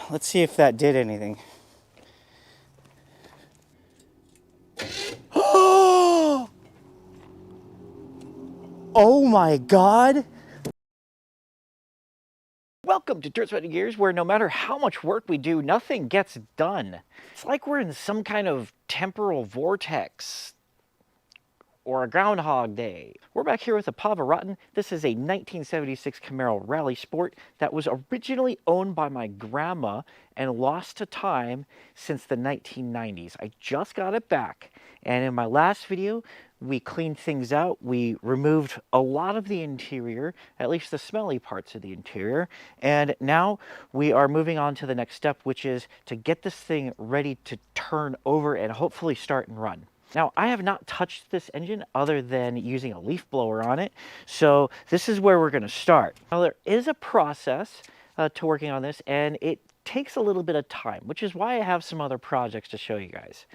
let's see if that did anything. Oh my God. Welcome to Dirt Sweat and Gears, where no matter how much work we do, nothing gets done. It's like we're in some kind of temporal vortex or a Groundhog Day. We're back here with a Pavarotten. This is a 1976 Camaro Rally Sport that was originally owned by my grandma and lost to time since the 1990s. I just got it back, and in my last video, we cleaned things out. We removed a lot of the interior, at least the smelly parts of the interior, and now we are moving on to the next step, which is to get this thing ready to turn over and hopefully start and run. Now, I have not touched this engine other than using a leaf blower on it, so this is where we're going to start. Now, there is a process to working on this, and it takes a little bit of time, which is why I have some other projects to show you guys.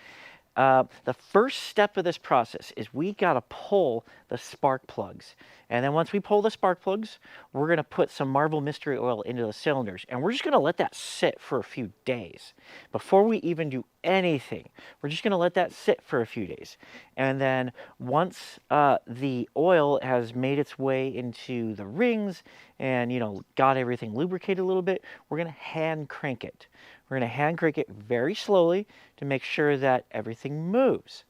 The first step of this process is we got to pull the spark plugs. And then once we pull the spark plugs, we're going to put some Marble Mystery Oil into the cylinders. And we're just going to let that sit for a few days. Before we even do anything, we're just going to let that sit for a few days. And then once the oil has made its way into the rings and, got everything lubricated a little bit, we're going to hand crank it. We're going to hand crank it very slowly to make sure that everything moves.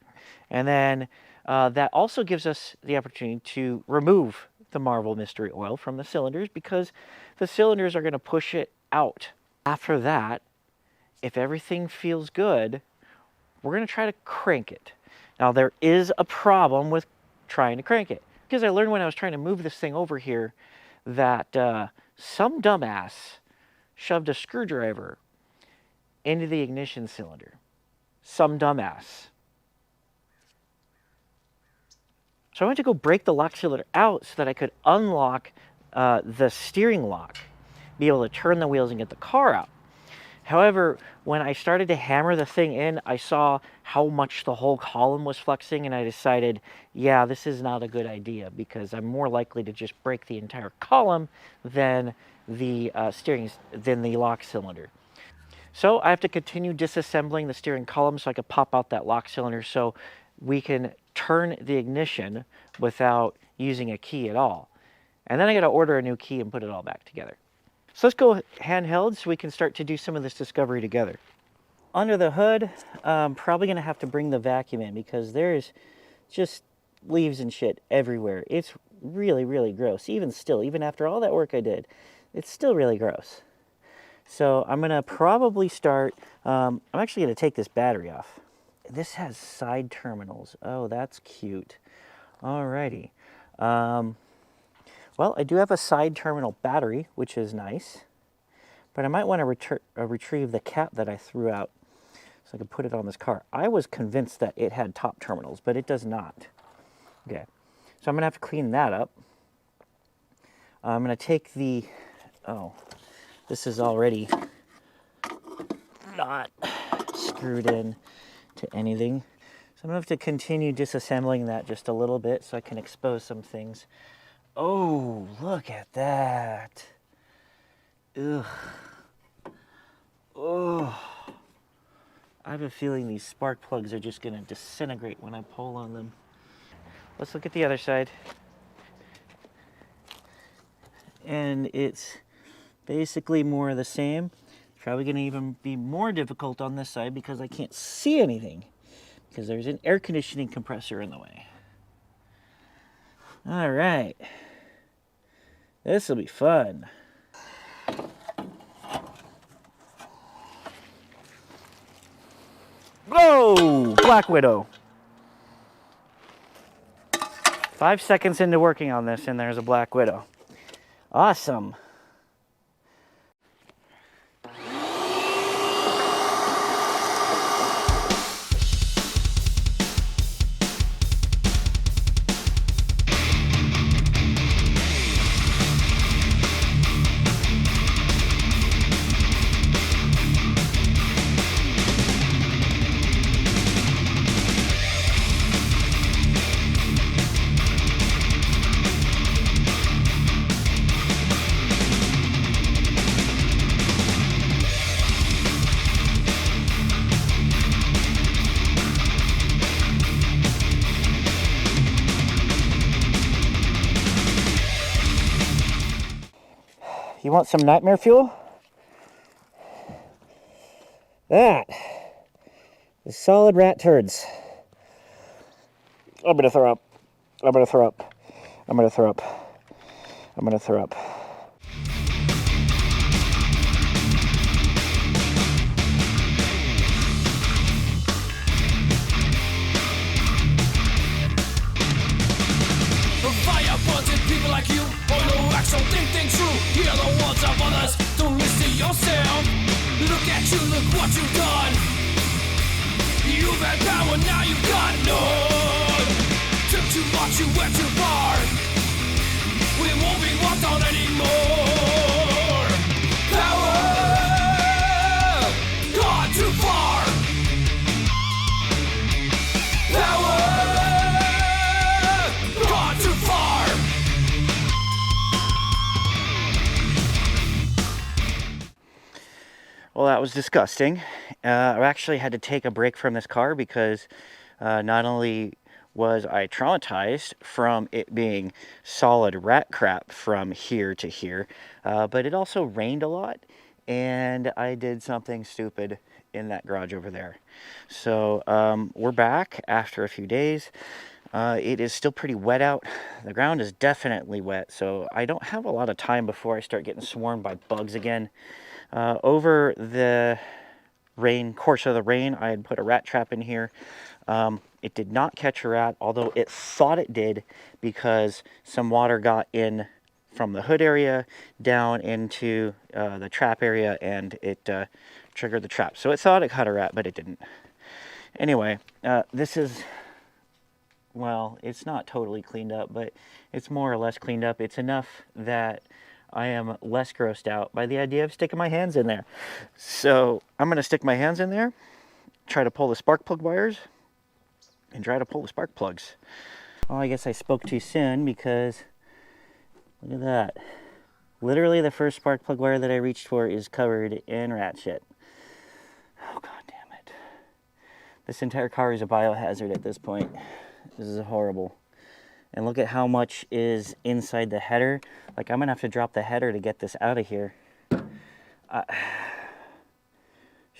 And then that also gives us the opportunity to remove the Marble Mystery Oil from the cylinders, because the cylinders are going to push it out. After that, if everything feels good, we're going to try to crank it. Now, there is a problem with trying to crank it, because I learned when I was trying to move this thing over here that some dumbass shoved a screwdriver into the ignition cylinder. Some dumbass. So I went to go break the lock cylinder out so that I could unlock the steering lock, be able to turn the wheels and get the car out. However, when I started to hammer the thing in, I saw how much the whole column was flexing, and I decided, yeah, this is not a good idea, because I'm more likely to just break the entire column than the lock cylinder. So I have to continue disassembling the steering column so I can pop out that lock cylinder so we can turn the ignition without using a key at all. And then I got to order a new key and put it all back together. So let's go handheld so we can start to do some of this discovery together. Under the hood, I'm probably going to have to bring the vacuum in, because there's just leaves and shit everywhere. It's really, really gross. Even after all that work I did, it's still really gross. So I'm going to probably start, I'm actually going to take this battery off. This has side terminals. Oh, that's cute. Alrighty. Well, I do have a side terminal battery, which is nice. But I might want to retrieve the cap that I threw out so I can put it on this car. I was convinced that it had top terminals, but it does not. Okay. So I'm going to have to clean that up. I'm going to take the... Oh, this is already not screwed in to anything. So I'm going to have to continue disassembling that just a little bit so I can expose some things. Oh, look at that. Ugh. Oh. I have a feeling these spark plugs are just going to disintegrate when I pull on them. Let's look at the other side. And it's basically more of the same. Probably going to even be more difficult on this side because I can't see anything, because there's an air conditioning compressor in the way. All right. This will be fun. Whoa! Black Widow. 5 seconds into working on this, and there's a Black Widow. Awesome. You want some nightmare fuel? That is solid rat turds. I'm gonna throw up. I'm gonna throw up. I'm gonna throw up. I'm gonna throw up. Fire bunted people like you, all no action, think things through. Hear the words of others, don't listen to yourself. Look at you, look what you've done. You've had power, now you've got none. Took too much, you went too far. We won't be walked on anymore. Power, gone too far. Power. Well, that was disgusting. I actually had to take a break from this car because not only was I traumatized from it being solid rat crap from here to here, but it also rained a lot, and I did something stupid in that garage over there. So we're back after a few days. It is still pretty wet out. The ground is definitely wet, so I don't have a lot of time before I start getting swarmed by bugs again. Over the course of the rain, I had put a rat trap in here. It did not catch a rat, although it thought it did because some water got in from the hood area down into the trap area, and it triggered the trap. So it thought it caught a rat, but it didn't. Anyway, this is, well, it's not totally cleaned up, but it's more or less cleaned up. It's enough that I am less grossed out by the idea of sticking my hands in there. So I'm going to stick my hands in there, try to pull the spark plug wires, and try to pull the spark plugs. Well, I guess I spoke too soon because look at that. Literally the first spark plug wire that I reached for is covered in rat shit. Oh, god damn it. This entire car is a biohazard at this point. This is horrible. And look at how much is inside the header. Like, I'm going to have to drop the header to get this out of here. Should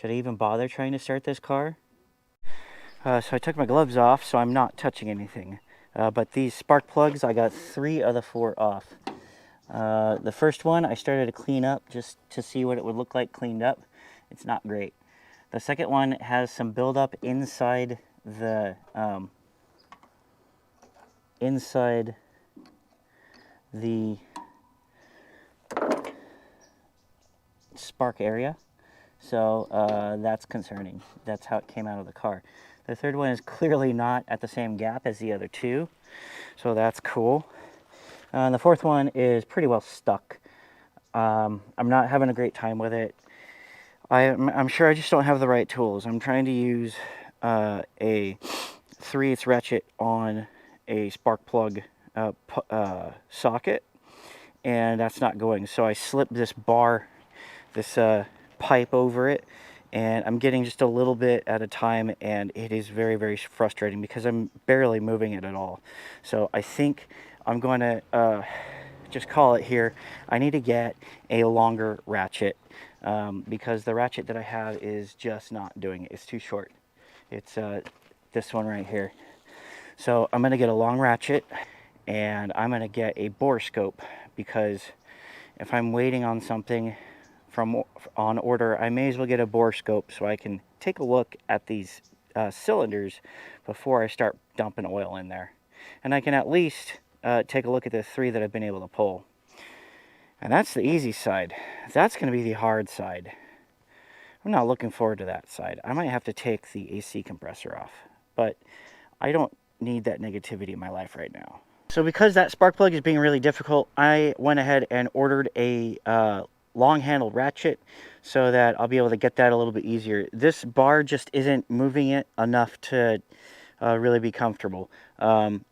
I even bother trying to start this car? So I took my gloves off, so I'm not touching anything. But these spark plugs, I got 3 of the 4 off. The first one, I started to clean up just to see what it would look like cleaned up. It's not great. The second one has some buildup inside the... inside the spark area, so that's concerning. That's how it came out of the car. The third one is clearly not at the same gap as the other 2, so that's cool. And the fourth one is pretty well stuck. I'm not having a great time with it. I'm sure I just don't have the right tools. I'm trying to use a 3/8 ratchet on a spark plug socket, and that's not going. So I slipped this bar, this pipe over it, and I'm getting just a little bit at a time, and it is very, very frustrating because I'm barely moving it at all. So I think I'm going to just call it here. I need to get a longer ratchet because the ratchet that I have is just not doing it. It's too short. It's this one right here. So I'm going to get a long ratchet, and I'm going to get a bore scope, because if I'm waiting on something on order, I may as well get a bore scope so I can take a look at these cylinders before I start dumping oil in there. And I can at least take a look at the 3 that I've been able to pull. And that's the easy side. That's going to be the hard side. I'm not looking forward to that side. I might have to take the AC compressor off, but I don't need that negativity in my life right now. So because that spark plug is being really difficult, I went ahead and ordered a long handled ratchet so that I'll be able to get that a little bit easier. This bar just isn't moving it enough to really be comfortable.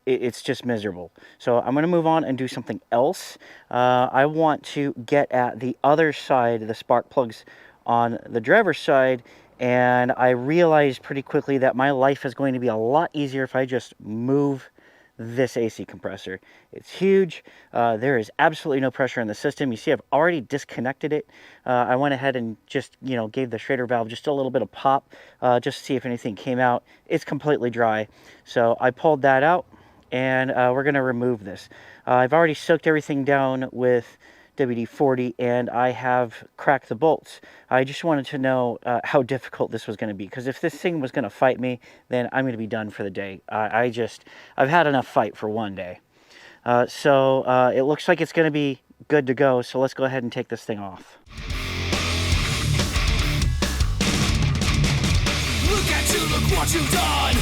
It's just miserable. So I'm going to move on and do something else. I want to get at the other side, the spark plugs on the driver's side, and I realized pretty quickly that my life is going to be a lot easier if I just move this AC compressor. It's huge. There is absolutely no pressure in the system. You see I've already disconnected it. I went ahead and just, gave the Schrader valve just a little bit of pop, just to see if anything came out. It's completely dry. So I pulled that out, and we're going to remove this. I've already soaked everything down with WD-40, and I have cracked the bolts. I just wanted to know how difficult this was going to be, because if this thing was going to fight me, then I'm going to be done for the day. I've had enough fight for one day. So it looks like it's going to be good to go, so let's go ahead and take this thing off. Look at you, look what you've done.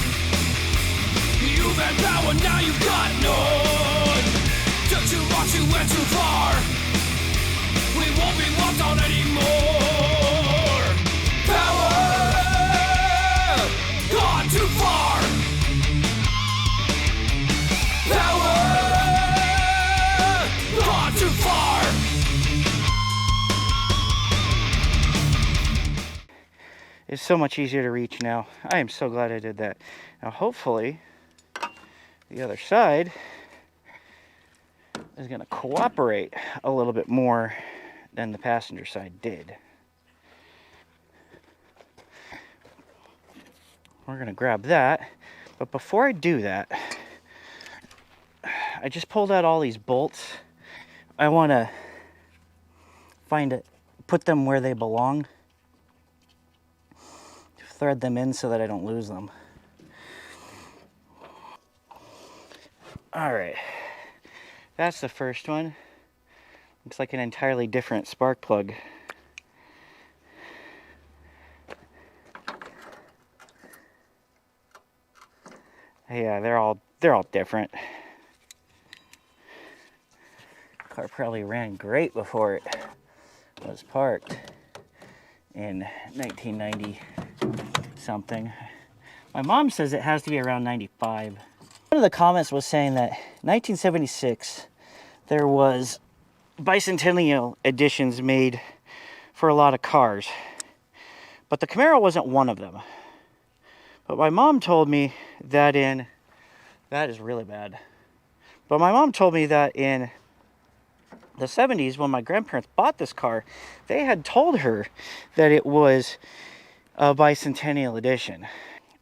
You've had power, now you've got none. Took too much, you went too far. We won't be walked on anymore. Power gone too far. Power gone too far. It's so much easier to reach now. I am so glad I did that. Now hopefully the other side is going to cooperate a little bit more than the passenger side did. We're going to grab that, but before I do that, I just pulled out all these bolts. I want to put them where they belong, thread them in so that I don't lose them. All right, that's the first one. Looks like an entirely different spark plug. Yeah, they're all different. Car probably ran great before it was parked in 1990 something. My mom says it has to be around 95. One of the comments was saying that 1976 there was bicentennial editions made for a lot of cars, but the Camaro wasn't one of them. But my mom told me that that is really bad. But my mom told me that in the 70s, when my grandparents bought this car, they had told her that it was a bicentennial edition.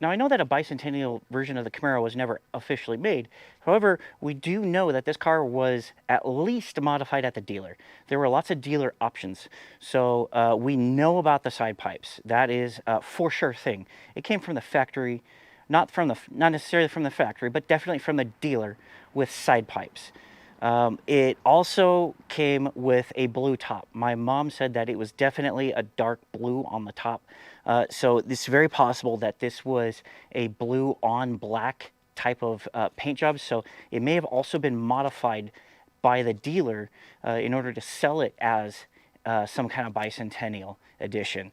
Now, I know that a bicentennial version of the Camaro was never officially made. However, we do know that this car was at least modified at the dealer. There were lots of dealer options. So we know about the side pipes. That is for sure thing. It came from the factory, not necessarily from the factory, but definitely from the dealer with side pipes. It also came with a blue top. My mom said that it was definitely a dark blue on the top. So it's very possible that this was a blue on black type of paint job. So it may have also been modified by the dealer in order to sell it as some kind of bicentennial edition.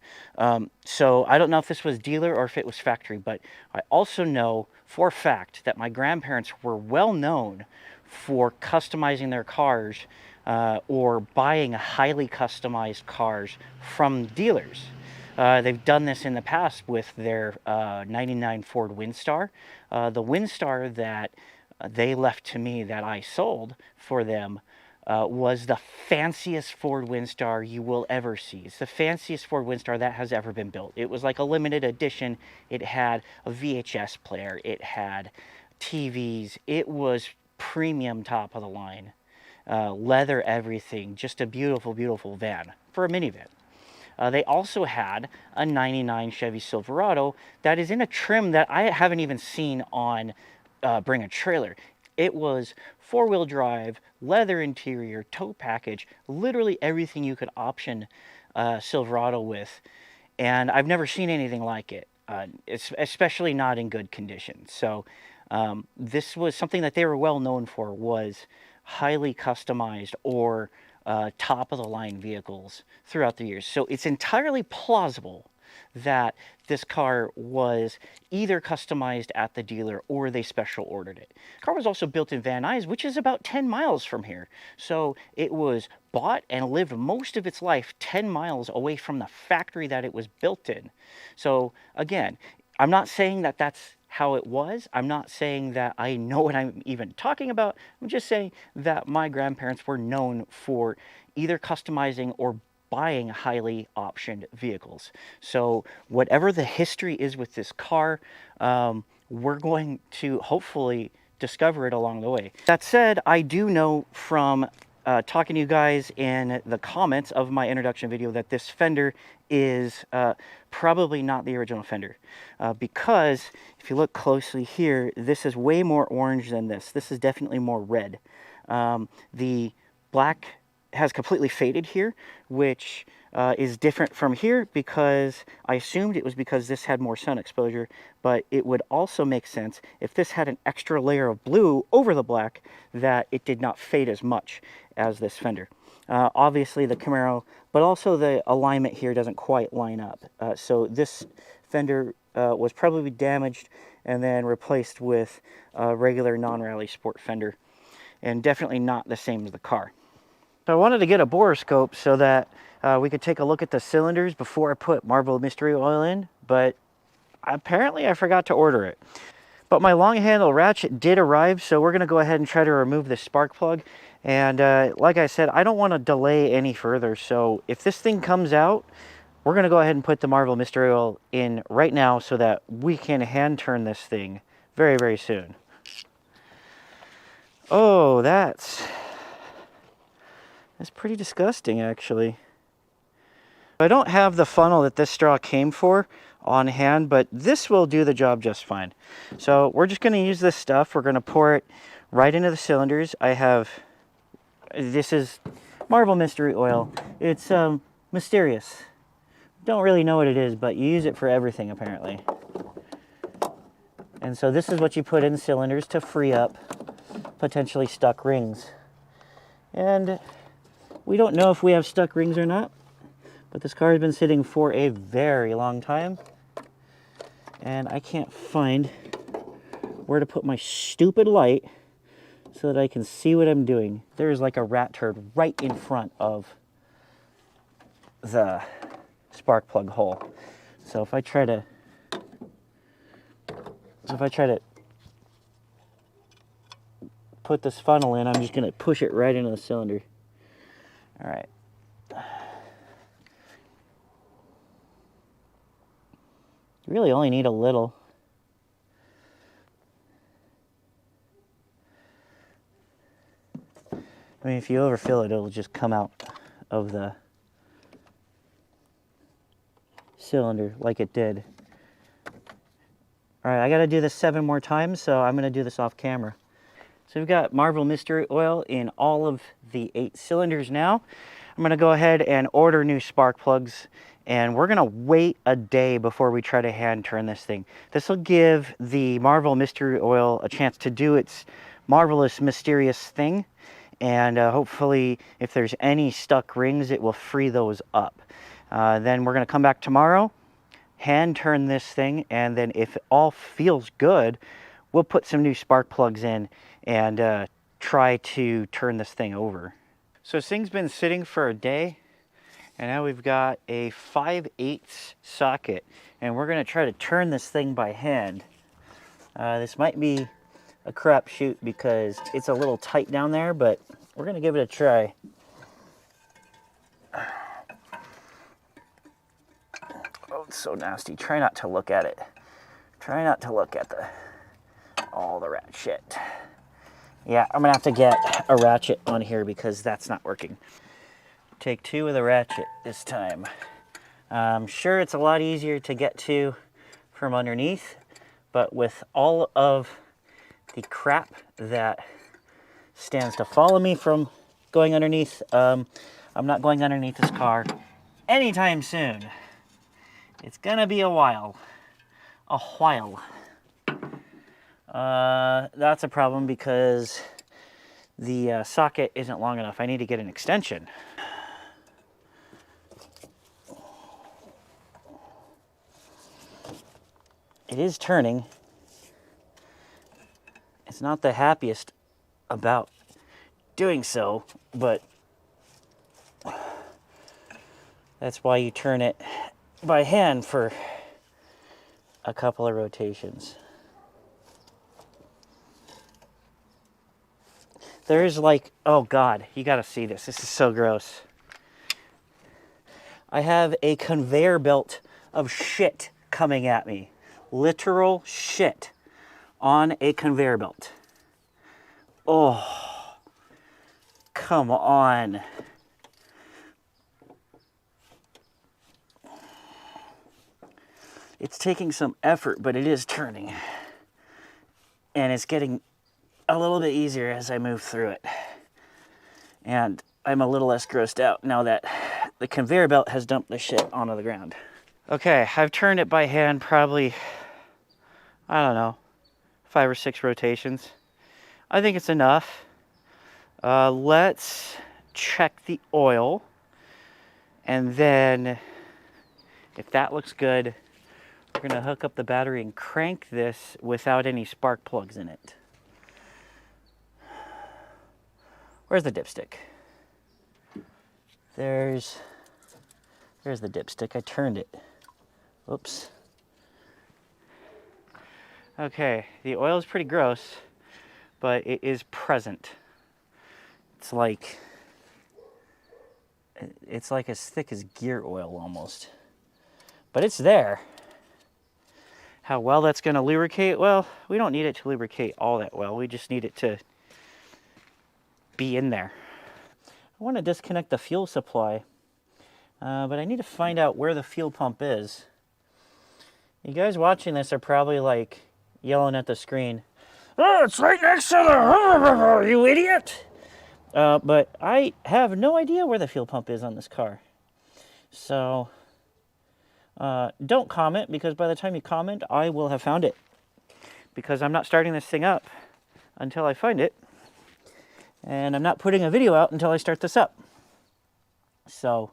So I don't know if this was dealer or if it was factory, but I also know for a fact that my grandparents were well known for customizing their cars or buying highly customized cars from dealers. They've done this in the past with their 99 Ford Windstar. The Windstar that they left to me that I sold for them was the fanciest Ford Windstar you will ever see. It's the fanciest Ford Windstar that has ever been built. It was like a limited edition. It had a VHS player. It had TVs. It was premium, top of the line. Leather everything. Just a beautiful, beautiful van for a minivan. They also had a 99 Chevy Silverado that is in a trim that I haven't even seen on Bring a Trailer. It was four-wheel drive, leather interior, tow package, literally everything you could option Silverado with. And I've never seen anything like it, especially not in good condition. So this was something that they were well known for, was highly customized or top-of-the-line vehicles throughout the years. So it's entirely plausible that this car was either customized at the dealer or they special ordered it. The car was also built in Van Nuys, which is about 10 miles from here. So it was bought and lived most of its life 10 miles away from the factory that it was built in. So again, I'm not saying that that's how it was. I'm not saying that I know what I'm even talking about. I'm just saying that my grandparents were known for either customizing or buying highly optioned vehicles. So whatever the history is with this car, we're going to hopefully discover it along the way. That said, I do know from talking to you guys in the comments of my introduction video that this fender is probably not the original fender, because if you look closely here, this is way more orange than this. This is definitely more red. The black has completely faded here, which is different from here, because I assumed it was because this had more sun exposure, but it would also make sense if this had an extra layer of blue over the black that it did not fade as much as this fender. Obviously the Camaro, but also the alignment here doesn't quite line up. So this fender was probably damaged and then replaced with a regular non-rally sport fender, and definitely not the same as the car. So I wanted to get a borescope so that we could take a look at the cylinders before I put Marble Mystery Oil in, but apparently I forgot to order it. But my long handle ratchet did arrive, so we're going to go ahead and try to remove this spark plug. And like I said, I don't want to delay any further, so if this thing comes out, we're going to go ahead and put the Marble Mystery Oil in right now so that we can hand turn this thing very, very soon. Oh, that's pretty disgusting, actually. I don't have the funnel that this straw came for on hand, but this will do the job just fine. So we're just going to use this stuff. We're going to pour it right into the cylinders. This is Marble Mystery Oil. It's mysterious. Don't really know what it is, but you use it for everything apparently. And so this is what you put in cylinders to free up potentially stuck rings. And we don't know if we have stuck rings or not, but this car has been sitting for a very long time, and I can't find where to put my stupid light so that I can see what I'm doing. There's like a rat turd right in front of the spark plug hole. So if I try to put this funnel in, I'm just going to push it right into the cylinder. All right. You really only need a little. I mean, if you overfill it, it'll just come out of the cylinder like it did. All right, I got to do this 7 more times, so I'm going to do this off camera. So we've got Marble Mystery Oil in all of the 8 cylinders now. I'm going to go ahead and order new spark plugs, and we're going to wait a day before we try to hand turn this thing. This will give the Marble Mystery Oil a chance to do its marvelous, mysterious thing, and hopefully if there's any stuck rings, it will free those up. Then we're going to come back tomorrow, hand turn this thing, and then if it all feels good, we'll put some new spark plugs in and try to turn this thing over. So this thing's been sitting for a day, and now we've got a 5/8 socket, and we're going to try to turn this thing by hand. This might be a crapshoot because it's a little tight down there, but we're going to give it a try. Oh, it's so nasty. Try not to look at it. Try not to look at all the rat shit. Yeah, I'm gonna have to get a ratchet on here because that's not working. Take 2 with a ratchet this time. I'm sure it's a lot easier to get to from underneath, but with all of the crap that stands to follow me from going underneath, I'm not going underneath this car anytime soon. It's gonna be a while. A while. That's a problem because the socket isn't long enough. I need to get an extension. It is turning. It's not the happiest about doing so, but that's why you turn it by hand for a couple of rotations. There's like, oh God, you gotta see this. This is so gross. I have a conveyor belt of shit coming at me. Literal shit on a conveyor belt. Oh, come on. It's taking some effort, but it is turning. And it's getting a little bit easier as I move through it. And I'm a little less grossed out now that the conveyor belt has dumped the shit onto the ground. Okay, I've turned it by hand probably, I don't know, 5 or 6 rotations. I think it's enough. Let's check the oil. And then, if that looks good, we're gonna hook up the battery and crank this without any spark plugs in it. Where's the dipstick? There's the dipstick. I turned it. Oops. Okay, the oil is pretty gross, but it is present. It's like as thick as gear oil almost. But it's there. How well that's going to lubricate? Well, we don't need it to lubricate all that well. We just need it to be in there. I want to disconnect the fuel supply, but I need to find out where the fuel pump is. You guys watching this are probably like yelling at the screen, "Oh, it's right next to the you idiot!" But I have no idea where the fuel pump is on this car. So don't comment, because by the time you comment, I will have found it. Because I'm not starting this thing up until I find it. And I'm not putting a video out until I start this up. So,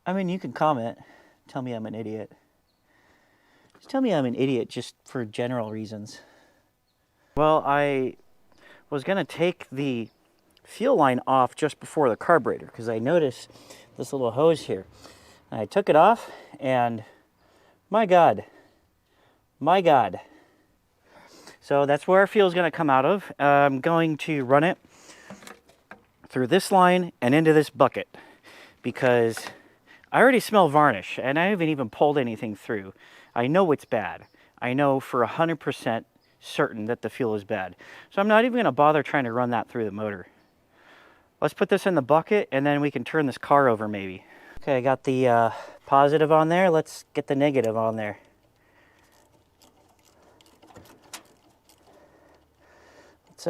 I mean, you can comment. Tell me I'm an idiot. Just tell me I'm an idiot just for general reasons. Well, I was going to take the fuel line off just before the carburetor, because I noticed this little hose here. And I took it off, and my God. So that's where our fuel is going to come out of. I'm going to run it through this line and into this bucket, because I already smell varnish and I haven't even pulled anything through. I know it's bad. I know for 100% certain that the fuel is bad. So I'm not even going to bother trying to run that through the motor. Let's put this in the bucket and then we can turn this car over maybe. Okay, I got the positive on there. Let's get the negative on there. Let's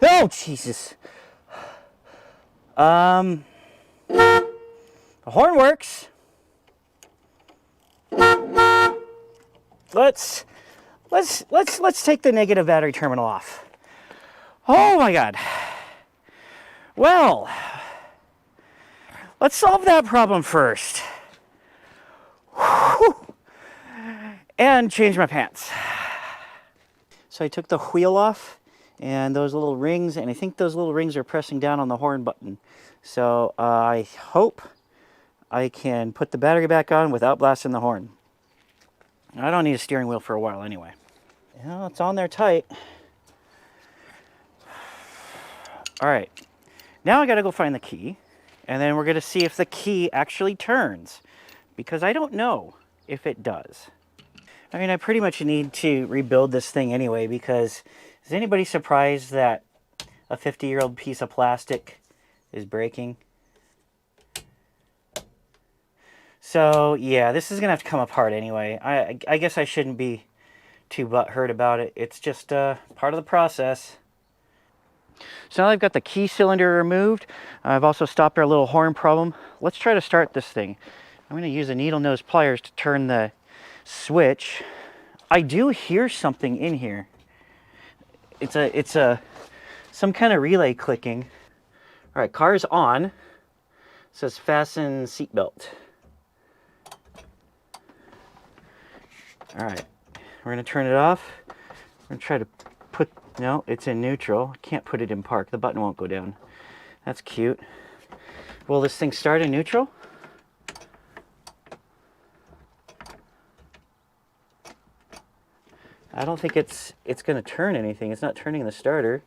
oh, Jesus. The horn works. Let's take the negative battery terminal off. Oh my God. Well, let's solve that problem first. Whew. And change my pants. So I took the wheel off and those little rings, and I think those little rings are pressing down on the horn button. So I hope I can put the battery back on without blasting the horn. I don't need a steering wheel for a while anyway. Well, it's on there tight. All right, now I gotta go find the key, and then we're gonna see if the key actually turns, because I don't know if it does. I mean, I pretty much need to rebuild this thing anyway, because is anybody surprised that a 50-year-old piece of plastic is breaking? So yeah, this is gonna have to come apart anyway. I guess I shouldn't be too butthurt about it. It's just part of the process. So now I've got the key cylinder removed. I've also stopped our little horn problem. Let's try to start this thing. I'm gonna use a needle nose pliers to turn the switch. I do hear something in here. It's some kind of relay clicking. All right, car's on. It says fasten seatbelt. All right, we're gonna turn it off. We're gonna try to put, no, it's in neutral. Can't put it in park. The button won't go down. That's cute. Will this thing start in neutral? I don't think it's going to turn anything. It's not turning the starter.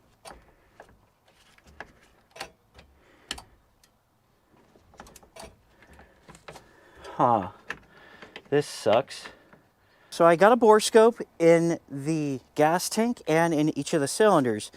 Huh. This sucks. So I got a bore scope in the gas tank and in each of the cylinders.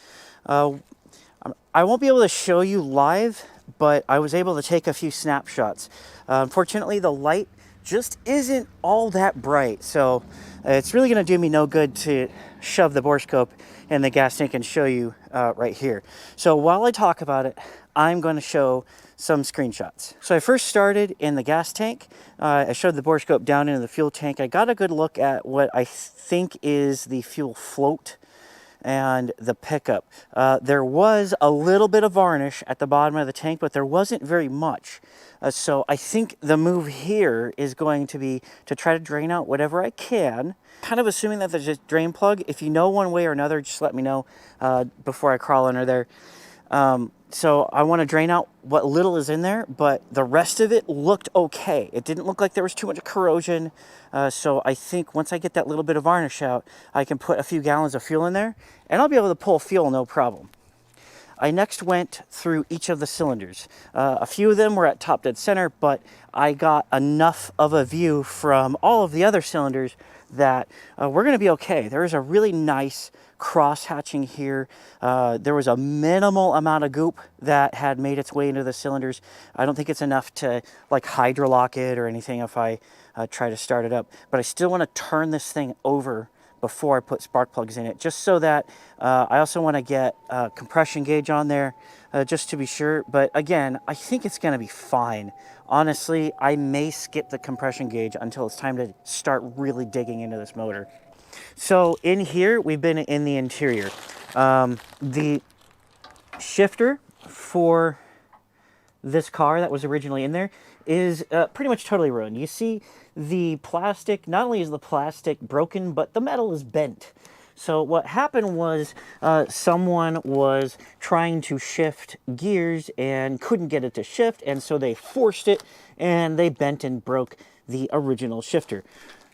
I won't be able to show you live, but I was able to take a few snapshots. Unfortunately, the light just isn't all that bright, so it's really going to do me no good to shove the bore scope in the gas tank and show you right here. So while I talk about it, I'm going to show some screenshots. So I first started in the gas tank. I showed the bore scope down into the fuel tank. I got a good look at what I think is the fuel float and the pickup. There was a little bit of varnish at the bottom of the tank, but there wasn't very much. So I think the move here is going to be to try to drain out whatever I can. Kind of assuming that there's a drain plug. If you know one way or another, just let me know before I crawl under there. So I want to drain out what little is in there, but the rest of it looked okay. It didn't look like there was too much corrosion. So I think once I get that little bit of varnish out, I can put a few gallons of fuel in there and I'll be able to pull fuel no problem. I next went through each of the cylinders. A few of them were at top dead center, but I got enough of a view from all of the other cylinders that we're going to be okay. There is a really nice cross hatching here. There was a minimal amount of goop that had made its way into the cylinders. I don't think it's enough to like hydrolock it or anything if I try to start it up, but I still want to turn this thing over before I put spark plugs in it, just so that I also want to get a compression gauge on there just to be sure. But again, I think it's going to be fine. Honestly, I may skip the compression gauge until it's time to start really digging into this motor. So in here, we've been in the interior. The shifter for this car that was originally in there is pretty much totally ruined. You see the plastic, not only is the plastic broken, but the metal is bent. So what happened was someone was trying to shift gears and couldn't get it to shift, and so they forced it and they bent and broke the original shifter.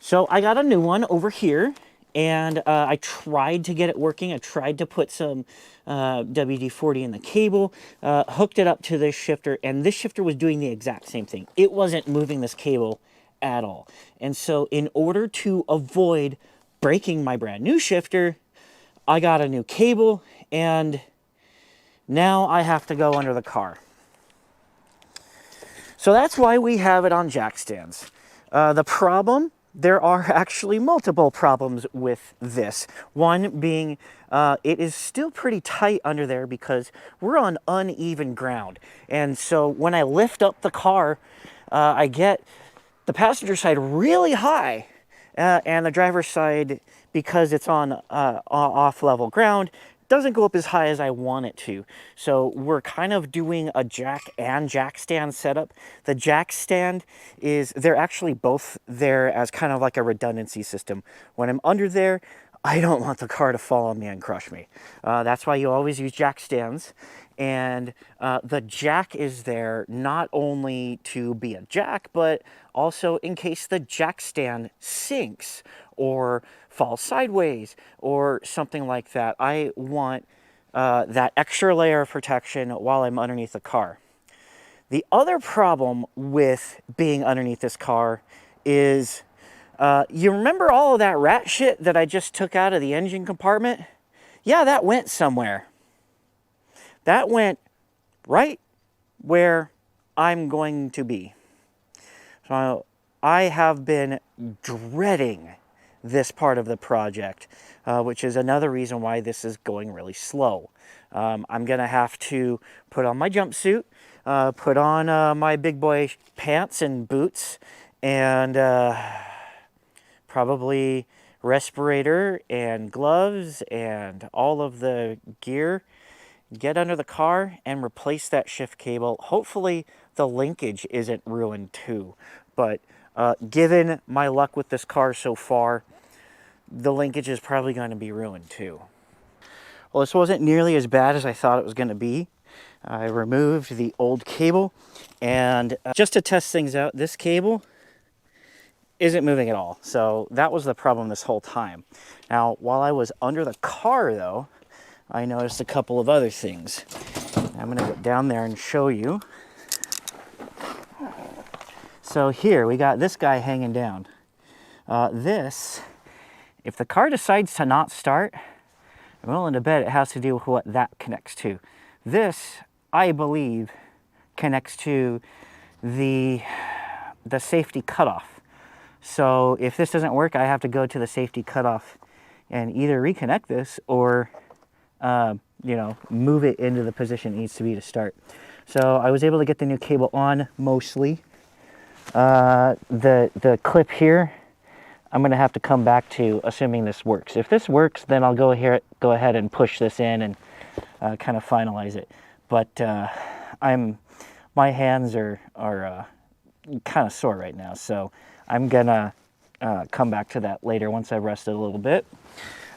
So I got a new one over here, and I tried to get it working. I tried to put some WD-40 in the cable, hooked it up to this shifter, and this shifter was doing the exact same thing. It wasn't moving this cable at all. And so in order to avoid breaking my brand new shifter, I got a new cable, and now I have to go under the car. So that's why we have it on jack stands. The problem, there are actually multiple problems with this. One being it is still pretty tight under there because we're on uneven ground. And so when I lift up the car, I get the passenger side really high and the driver's side, because it's on off-level ground, doesn't go up as high as I want it to. So we're kind of doing a jack and jack stand setup. The jack stand is, they're actually both there as kind of like a redundancy system. When I'm under there, I don't want the car to fall on me and crush me. That's why you always use jack stands. And the jack is there not only to be a jack, but also in case the jack stand sinks or falls sideways or something like that. I want that extra layer of protection while I'm underneath the car. The other problem with being underneath this car is, you remember all of that rat shit that I just took out of the engine compartment? Yeah, that went somewhere. That went right where I'm going to be. So I have been dreading this part of the project, which is another reason why this is going really slow. I'm going to have to put on my jumpsuit, put on my big boy pants and boots, and probably respirator and gloves and all of the gear, get under the car and replace that shift cable. Hopefully the linkage isn't ruined too, but given my luck with this car so far, the linkage is probably going to be ruined too. Well, this wasn't nearly as bad as I thought it was going to be. I removed the old cable, and just to test things out, this cable isn't moving at all. So that was the problem this whole time. Now, while I was under the car though, I noticed a couple of other things. I'm gonna get down there and show you. So here, we got this guy hanging down. If the car decides to not start, I'm willing to bet it has to do with what that connects to. This, I believe, connects to the safety cutoff. So if this doesn't work, I have to go to the safety cutoff and either reconnect this or you know, move it into the position it needs to be to start. So I was able to get the new cable on mostly. The clip here, I'm going to have to come back to, assuming this works. If this works, then I'll go ahead and push this in and kind of finalize it. But my hands are kind of sore right now, so I'm gonna come back to that later once I've rested a little bit.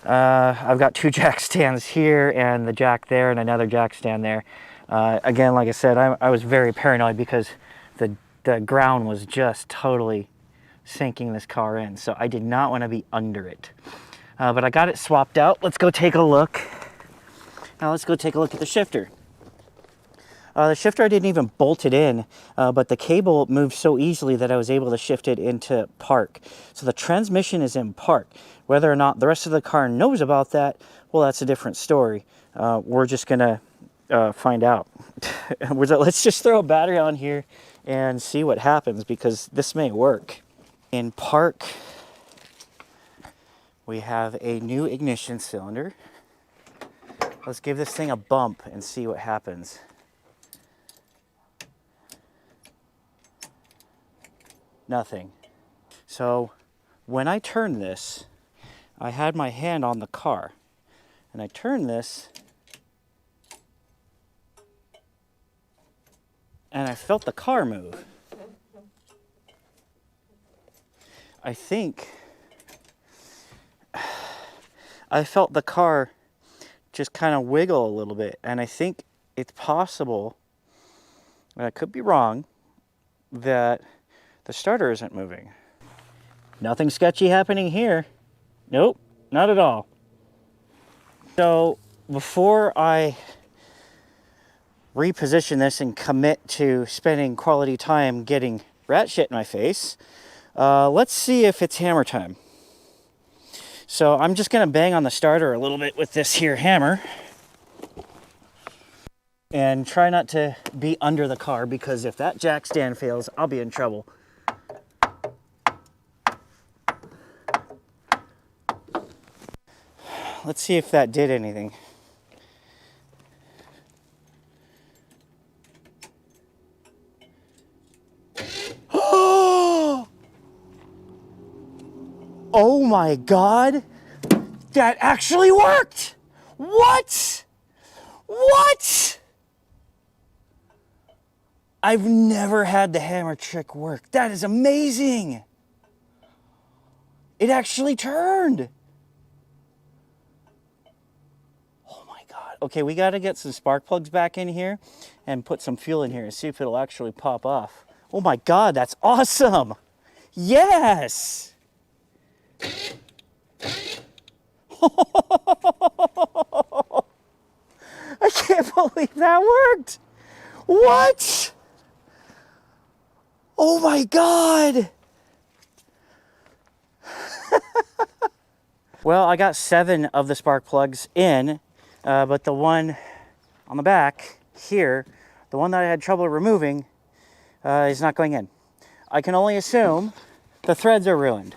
I've got 2 jack stands here and the jack there and another jack stand there. Again, like I said, I was very paranoid because the ground was just totally sinking this car in, so I did not want to be under it. But I got it swapped out. Let's go take a look. Now let's go take a look at the shifter. The shifter, I didn't even bolt it in, but the cable moved so easily that I was able to shift it into park. So the transmission is in park. Whether or not the rest of the car knows about that, well, that's a different story. We're just gonna find out. Let's just throw a battery on here and see what happens, because this may work. In park, we have a new ignition cylinder. Let's give this thing a bump and see what happens. Nothing. So when I turn this, I had my hand on the car, and I turn this, and I felt the car move. I think I felt the car just kind of wiggle a little bit, and I think it's possible, and I could be wrong, that the starter isn't moving. Nothing sketchy happening here. Nope, not at all. So before I reposition this and commit to spending quality time getting rat shit in my face, let's see if it's hammer time. So I'm just gonna bang on the starter a little bit with this here hammer and try not to be under the car, because if that jack stand fails, I'll be in trouble. Let's see if that did anything. Oh my God, that actually worked! What? What? I've never had the hammer trick work. That is amazing. It actually turned. Oh my God. Okay, we gotta get some spark plugs back in here and put some fuel in here and see if it'll actually pop off. Oh my God, that's awesome. Yes. I can't believe that worked. What? Oh my God. Well, I got 7 of the spark plugs in, but the one on the back here, the one that I had trouble removing, is not going in. I can only assume the threads are ruined.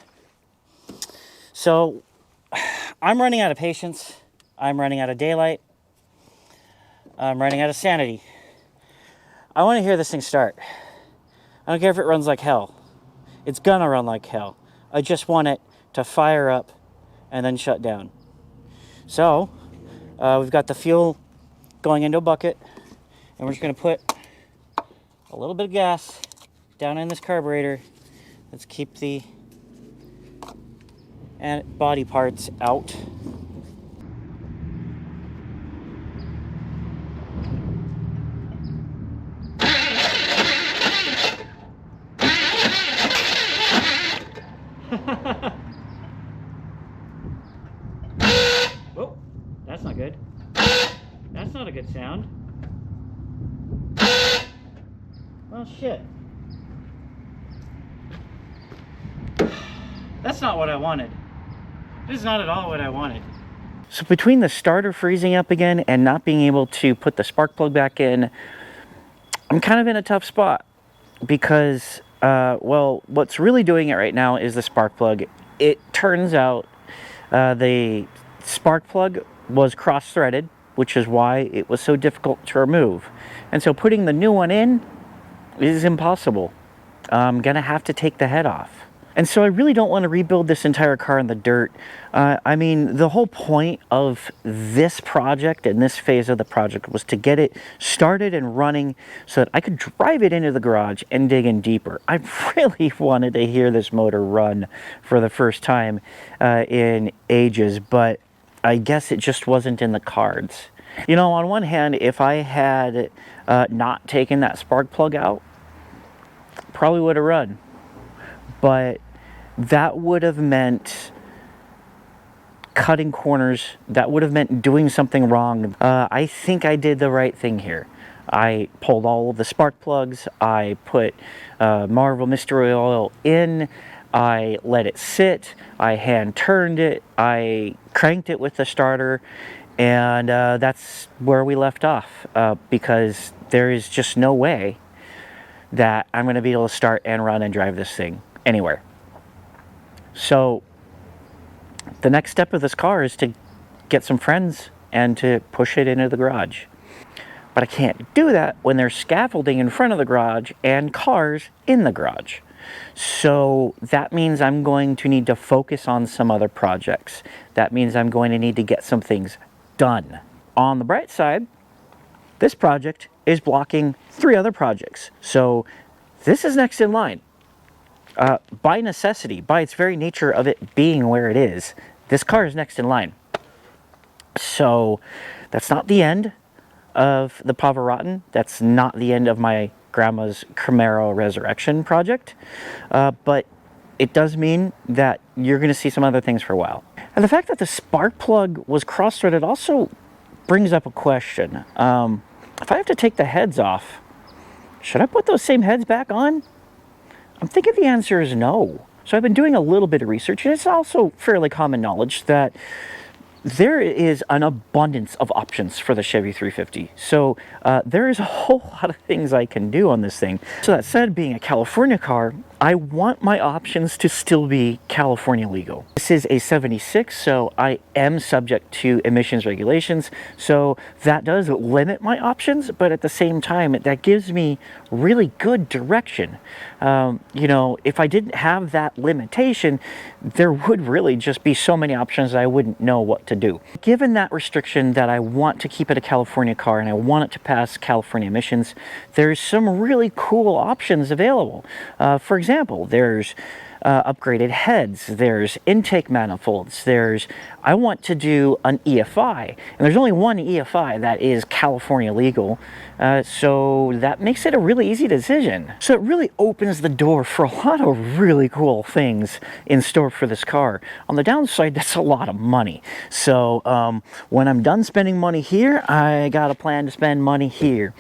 So I'm running out of patience. I'm running out of daylight. I'm running out of sanity. I want to hear this thing start. I don't care if it runs like hell. It's gonna run like hell. I just want it to fire up and then shut down. So we've got the fuel going into a bucket, and we're just gonna put a little bit of gas down in this carburetor. Let's keep the body parts out. sound. Well, shit. That's not what I wanted. This is not at all what I wanted. So between the starter freezing up again and not being able to put the spark plug back in, I'm kind of in a tough spot because, well, what's really doing it right now is the spark plug. It turns out the spark plug was cross-threaded, which is why it was so difficult to remove. And so putting the new one in is impossible. I'm gonna have to take the head off. And so I really don't want to rebuild this entire car in the dirt. I mean, the whole point of this project and this phase of the project was to get it started and running so that I could drive it into the garage and dig in deeper. I really wanted to hear this motor run for the first time in ages, but I guess it just wasn't in the cards. You know, on one hand, if I had not taken that spark plug out, probably would have run. But that would have meant cutting corners. That would have meant doing something wrong. I think I did the right thing here. I pulled all of the spark plugs. I put Marvel Mystery Oil in. I let it sit. I hand turned it. I cranked it with the starter. And that's where we left off because there is just no way that I'm going to be able to start and run and drive this thing anywhere. So the next step of this car is to get some friends and to push it into the garage. But I can't do that when there's scaffolding in front of the garage and cars in the garage. So that means I'm going to need to focus on some other projects. That means I'm going to need to get some things done. On the bright side, this project is blocking 3 other projects. So this is next in line. By necessity, by its very nature of it being where it is, this car is next in line. So that's not the end of the Pavarotten. That's not the end of my grandma's Camaro Resurrection project. But it does mean that you're going to see some other things for a while. And the fact that the spark plug was cross-threaded also brings up a question. If I have to take the heads off, should I put those same heads back on? I'm thinking the answer is no. So I've been doing a little bit of research, and it's also fairly common knowledge that there is an abundance of options for the Chevy 350. So there is a whole lot of things I can do on this thing. So that said, being a California car, I want my options to still be California legal. This is a 76, so I am subject to emissions regulations. So that does limit my options, but at the same time, that gives me really good direction. You know, if I didn't have that limitation, there would really just be so many options that I wouldn't know what to do. Given that restriction that I want to keep it a California car and I want it to pass California emissions, there's some really cool options available. For example, there's upgraded heads, there's intake manifolds, I want to do an EFI, and there's only one EFI that is California legal, so that makes it a really easy decision. So it really opens the door for a lot of really cool things in store for this car. On the downside, that's a lot of money. So when I'm done spending money here, I got a plan to spend money here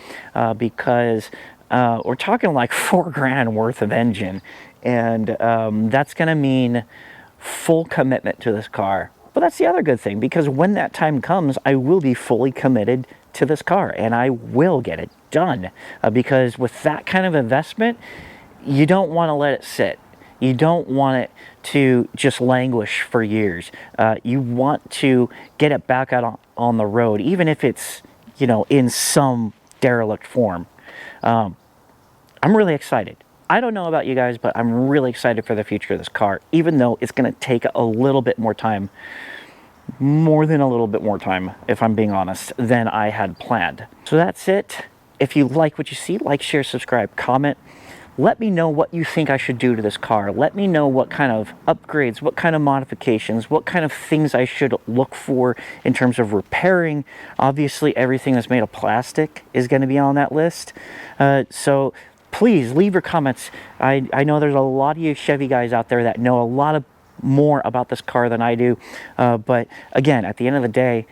because we're talking like $4 grand worth of engine, and that's going to mean full commitment to this car. But that's the other good thing, because when that time comes, I will be fully committed to this car, and I will get it done. Because with that kind of investment, you don't want to let it sit. You don't want it to just languish for years. You want to get it back out on the road, even if it's, you know, in some derelict form. I'm really excited. I don't know about you guys, but I'm really excited for the future of this car, even though it's going to take a little bit more time, more than a little bit more time, if I'm being honest, than I had planned. So that's it. If you like what you see, like, share, subscribe, comment. Let me know what you think I should do to this car. Let me know what kind of upgrades, what kind of modifications, what kind of things I should look for in terms of repairing. Obviously, everything that's made of plastic is going to be on that list. So please leave your comments. I know there's a lot of you Chevy guys out there that know a lot more about this car than I do. But again, at the end of the day,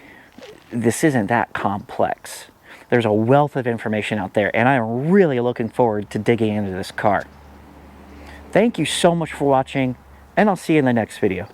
this isn't that complex. There's a wealth of information out there, and I'm really looking forward to digging into this car. Thank you so much for watching, and I'll see you in the next video.